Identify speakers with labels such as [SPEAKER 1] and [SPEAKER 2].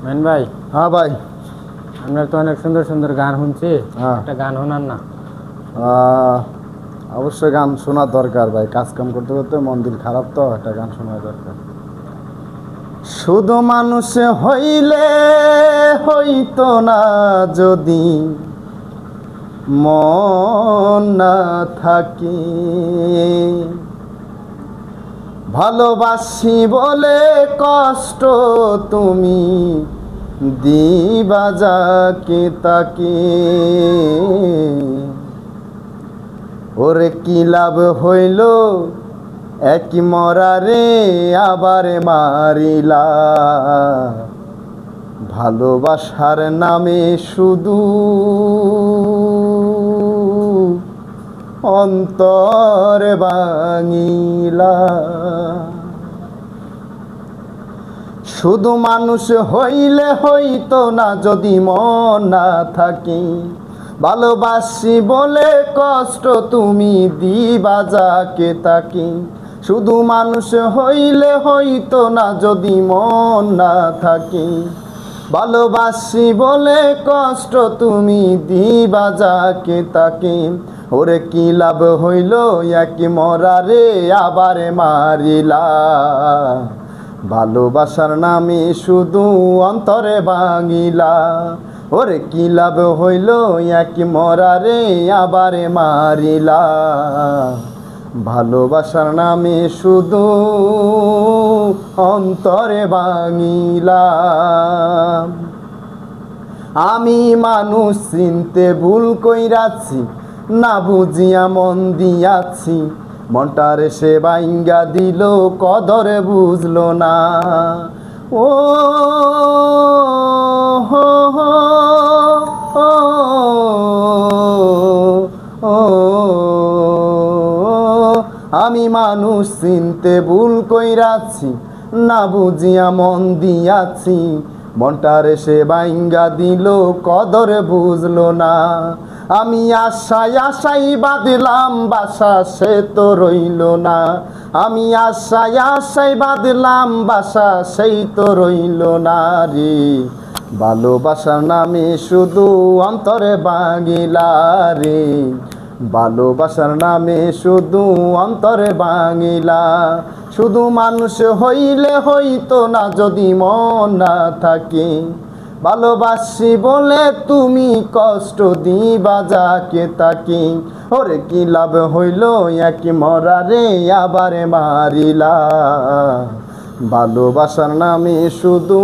[SPEAKER 1] Main ভাই,
[SPEAKER 2] হ্যাঁ ভাই।
[SPEAKER 1] আপনার তো অনেক সুন্দর সুন্দর গান শুনছি,
[SPEAKER 2] হ্যাঁ।
[SPEAKER 1] একটা গান শোনান না।
[SPEAKER 2] অবশ্যই গান শোনার দরকার ভাই, কাজ কাম করতে করতে মন দিল খারাপ, তো একটা গান শোনা দরকার। শুধু মানুষ হইলে হইতো না যদি মন না থাকি, ভালোবাসি বলে কষ্ট তুমি দিবা যাকে তাকে, ওরে কি লাভ হইল এক মরারে আবার মারিলা, ভালোবাসার নামে শুধু অন্তর ভাঙিলা। শুধু মানুষ হইলে হইতো না যদি মন না থাকি, ভালোবাসি বলে কষ্ট তুমি দিবা যাকে তাকে। শুধু মানুষ হইলে হইতো না যদি মন না থাকি, ভালোবাসি বলে কষ্ট তুমি দিবা যাকে তাকে, ওরে কি লাভ হইল এক মরারে আবার মারিলা, ভালোবাসার নামে শুধু অন্তরে ভাঙিলা, ওরে কি লাভ হইল এক মরারে আবার মারিলা, ভালোবাসার নামে শুধু অন্তরে ভাঙিলা। আমি মানুষ চিনতে ভুল কইরাছি, না বুঝিয়া মন দিয়াছি, মনটারে সে বাইঙ্গা দিল কদরে বুঝলো না। ও হো হো ও ও আমি মানুষ চিনতে ভুল কইরাছি, না বুঝিয়া মন দিয়াছি, মনটারে সে বাইঙ্গা দিল কদরে বুঝলো না। আমি আশায় আশাই বাঁধলাম বাসা, সে তো রইল না। আমি আশায় আশাই বাঁধলাম বাসা, সেই তো রইল না রে, ভালোবাসার নামে শুধু অন্তরে ভাঙিলা রে, ভালোবাসার নামে শুধু অন্তরে ভাঙিলা। শুধু মানুষ হইলে হইতো না যদি মন না থাকে, ভালোবাসি বলে তুমি কষ্ট দিবা যাকে তাকে, ওরে কি লাভ হইল এক মরারে আবার মারিলা, ভালোবাসার নামে শুধু